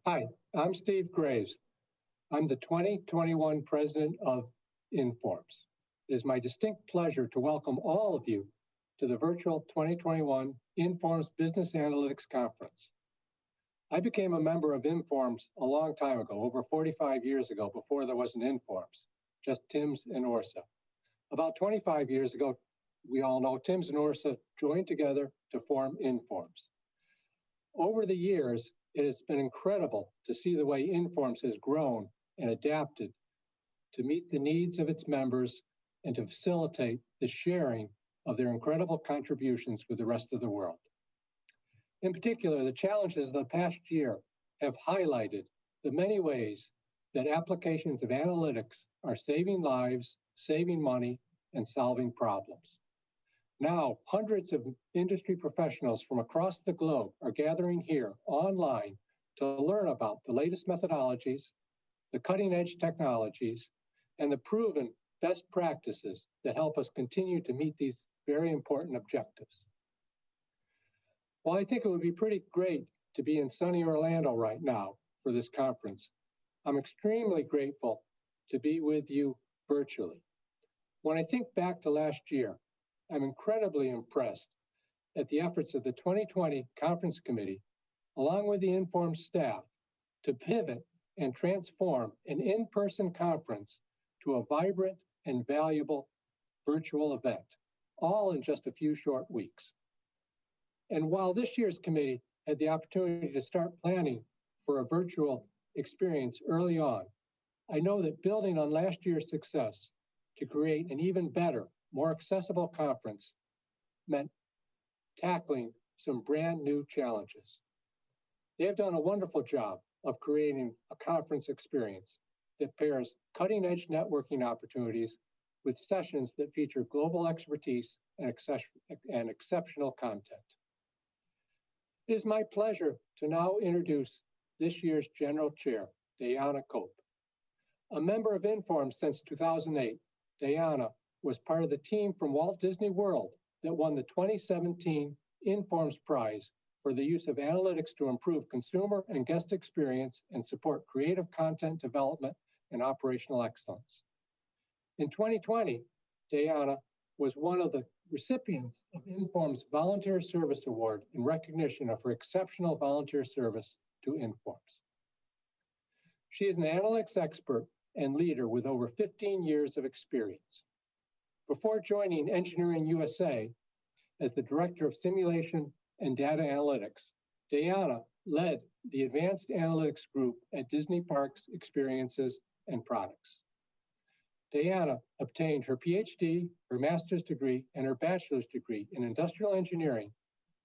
Hi, I'm Steve Graves. I'm the 2021 president of Informs. It is my distinct pleasure to welcome all of you to the virtual 2021 Informs Business Analytics Conference. I became a member of Informs a long time ago, over 45 years ago, before there was an Informs, just TIMS and ORSA. About 25 years ago, we all know TIMS and ORSA joined together to form Informs. Over the years, it has been incredible to see the way Informs has grown and adapted to meet the needs of its members and to facilitate the sharing of their incredible contributions with the rest of the world. In particular, the challenges of the past year have highlighted the many ways that applications of analytics are saving lives, saving money, and solving problems. Now, hundreds of industry professionals from across the globe are gathering here online to learn about the latest methodologies, the cutting-edge technologies, and the proven best practices that help us continue to meet these very important objectives. While I think it would be pretty great to be in sunny Orlando right now for this conference, I'm extremely grateful to be with you virtually. When I think back to last year, I'm incredibly impressed at the efforts of the 2020 Conference Committee, along with the Informs staff, to pivot and transform an in-person conference to a vibrant and valuable virtual event, all in just a few short weeks. And while this year's committee had the opportunity to start planning for a virtual experience early on, I know that building on last year's success to create an even better, more accessible conference meant tackling some brand new challenges. They have done a wonderful job of creating a conference experience that pairs cutting-edge networking opportunities with sessions that feature global expertise and exceptional content. It is my pleasure to now introduce this year's General Chair, Diana Cope. A member of Informs since 2008, Diana was part of the team from Walt Disney World that won the 2017 Informs Prize for the use of analytics to improve consumer and guest experience and support creative content development and operational excellence. In 2020, Diana was one of the recipients of Informs Volunteer Service Award in recognition of her exceptional volunteer service to Informs. She is an analytics expert and leader with over 15 years of experience. Before joining Engineering USA as the Director of Simulation and Data Analytics, Diana led the Advanced Analytics Group at Disney Parks Experiences and Products. Diana obtained her PhD, her master's degree, and her bachelor's degree in industrial engineering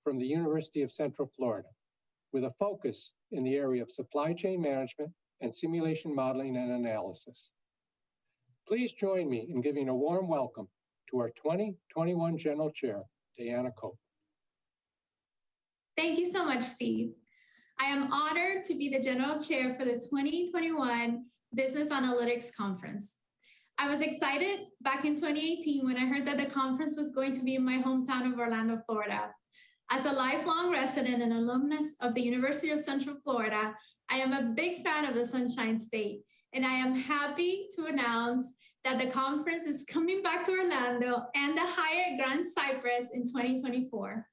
from the University of Central Florida, with a focus in the area of supply chain management and simulation modeling and analysis. Please join me in giving a warm welcome to our 2021 General Chair, Diana Cope. Thank you so much, Steve. I am honored to be the General Chair for the 2021 Business Analytics Conference. I was excited back in 2018 when I heard that the conference was going to be in my hometown of Orlando, Florida. As a lifelong resident and alumnus of the University of Central Florida, I am a big fan of the Sunshine State, and I am happy to announce that the conference is coming back to Orlando and the Hyatt Grand Cypress in 2024.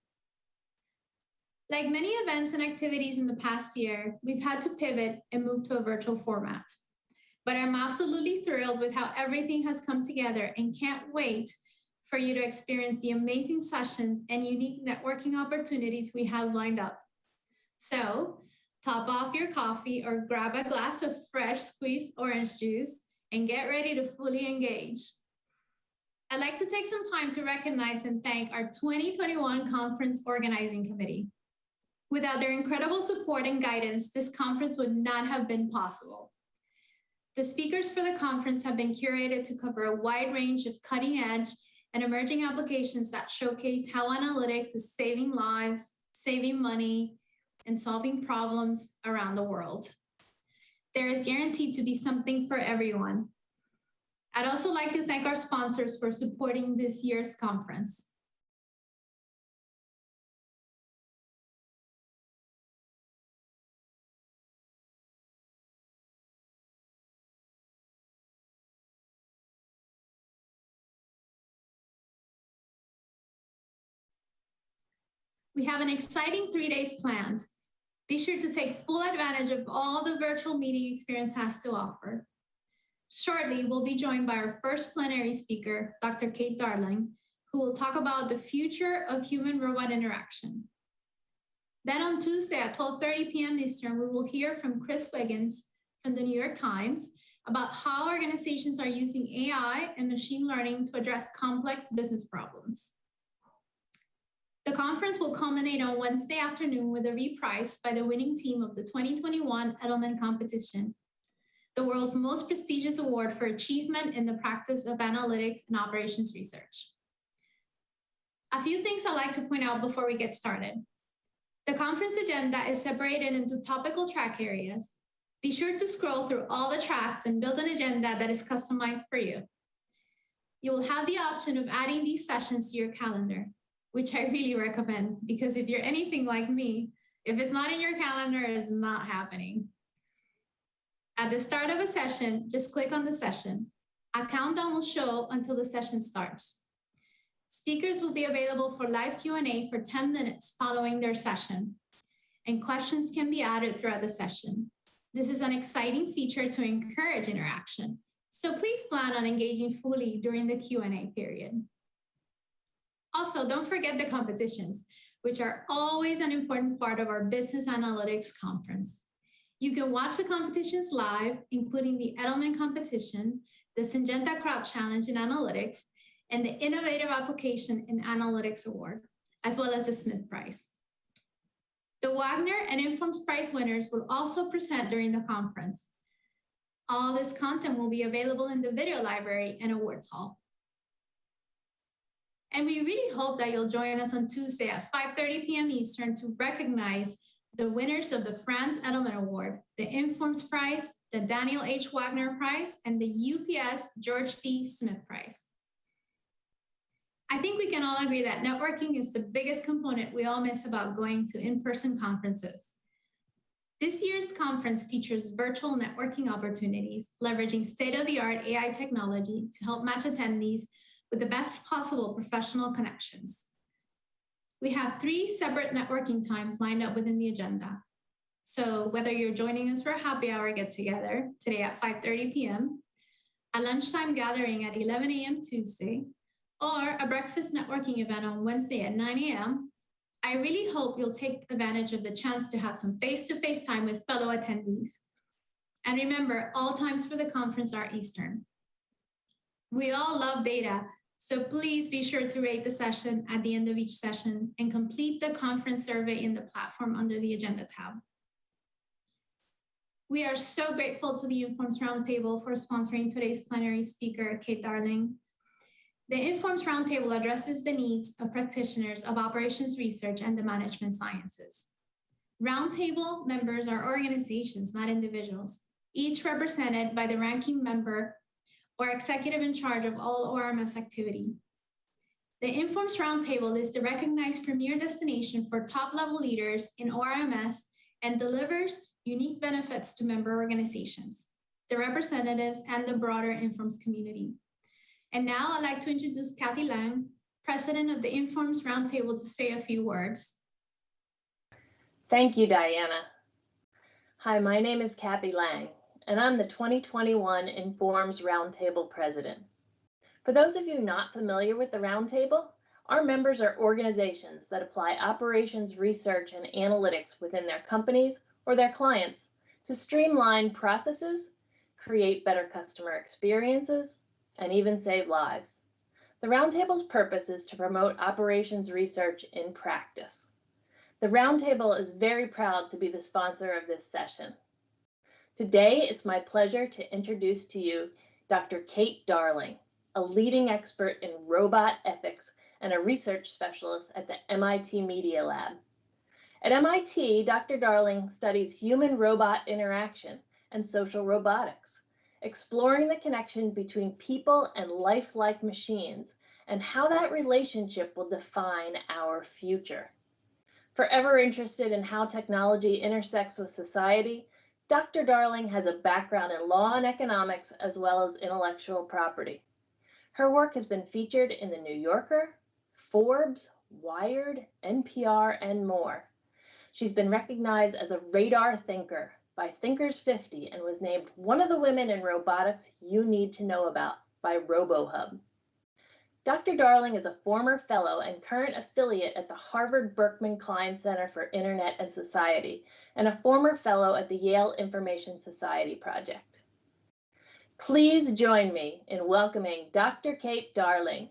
Like many events and activities in the past year, we've had to pivot and move to a virtual format. But I'm absolutely thrilled with how everything has come together and can't wait for you to experience the amazing sessions and unique networking opportunities we have lined up. So, top off your coffee or grab a glass of fresh squeezed orange juice and get ready to fully engage. I'd like to take some time to recognize and thank our 2021 Conference Organizing Committee. Without their incredible support and guidance, this conference would not have been possible. The speakers for the conference have been curated to cover a wide range of cutting-edge and emerging applications that showcase how analytics is saving lives, saving money, and solving problems around the world. There is guaranteed to be something for everyone. I'd also like to thank our sponsors for supporting this year's conference. We have an exciting 3 days planned. Be sure to take full advantage of all the virtual meeting experience has to offer. Shortly, we'll be joined by our first plenary speaker, Dr. Kate Darling, who will talk about the future of human-robot interaction. Then on Tuesday at 12:30 p.m. Eastern, we will hear from Chris Wiggins from the New York Times about how organizations are using AI and machine learning to address complex business problems. The conference will culminate on Wednesday afternoon with a reprise by the winning team of the 2021 Edelman competition, the world's most prestigious award for achievement in the practice of analytics and operations research. A few things I'd like to point out before we get started. The conference agenda is separated into topical track areas. Be sure to scroll through all the tracks and build an agenda that is customized for you. You will have the option of adding these sessions to your calendar, which I really recommend, because if you're anything like me, if it's not in your calendar, it's not happening. At the start of a session, just click on the session. A countdown will show until the session starts. Speakers will be available for live Q&A for 10 minutes following their session, and questions can be added throughout the session. This is an exciting feature to encourage interaction, so please plan on engaging fully during the Q&A period. Also, don't forget the competitions, which are always an important part of our Business Analytics Conference. You can watch the competitions live, including the Edelman competition, the Syngenta Crowd Challenge in Analytics, and the Innovative Application in Analytics Award, as well as the Smith Prize. The Wagner and Informs Prize winners will also present during the conference. All this content will be available in the video library and awards hall. And we really hope that you'll join us on Tuesday at 5:30 p.m. Eastern to recognize the winners of the Franz Edelman Award, the Informs Prize, the Daniel H. Wagner Prize, and the UPS George T. Smith Prize. I think we can all agree that networking is the biggest component we all miss about going to in-person conferences. This year's conference features virtual networking opportunities, leveraging state-of-the-art AI technology to help match attendees with the best possible professional connections. We have 3 separate networking times lined up within the agenda. So whether you're joining us for a happy hour get-together today at 5:30 p.m., a lunchtime gathering at 11 a.m. Tuesday, or a breakfast networking event on Wednesday at 9 a.m., I really hope you'll take advantage of the chance to have some face-to-face time with fellow attendees. And remember, all times for the conference are Eastern. We all love data, so please be sure to rate the session at the end of each session and complete the conference survey in the platform under the agenda tab. We are so grateful to the Informs Roundtable for sponsoring today's plenary speaker, Kate Darling. The Informs Roundtable addresses the needs of practitioners of operations research and the management sciences. Roundtable members are organizations, not individuals, each represented by the ranking member or executive in charge of all ORMS activity. The Informs Roundtable is the recognized premier destination for top-level leaders in ORMS and delivers unique benefits to member organizations, the representatives, and the broader Informs community. And now I'd like to introduce Kathy Lang, president of the Informs Roundtable, to say a few words. Thank you, Diana. Hi, my name is Kathy Lang, and I'm the 2021 Informs Roundtable president. For those of you not familiar with the Roundtable, our members are organizations that apply operations research and analytics within their companies or their clients to streamline processes, create better customer experiences, and even save lives. The Roundtable's purpose is to promote operations research in practice. The Roundtable is very proud to be the sponsor of this session. Today, it's my pleasure to introduce to you Dr. Kate Darling, a leading expert in robot ethics and a research specialist at the MIT Media Lab. At MIT, Dr. Darling studies human-robot interaction and social robotics, exploring the connection between people and lifelike machines and how that relationship will define our future. Forever interested in how technology intersects with society, Dr. Darling has a background in law and economics as well as intellectual property. Her work has been featured in The New Yorker, Forbes, Wired, NPR, and more. She's been recognized as a radar thinker by Thinkers 50 and was named one of the women in robotics you need to know about by RoboHub. Dr. Darling is a former fellow and current affiliate at the Harvard Berkman Klein Center for Internet and Society, and a former fellow at the Yale Information Society Project. Please join me in welcoming Dr. Kate Darling.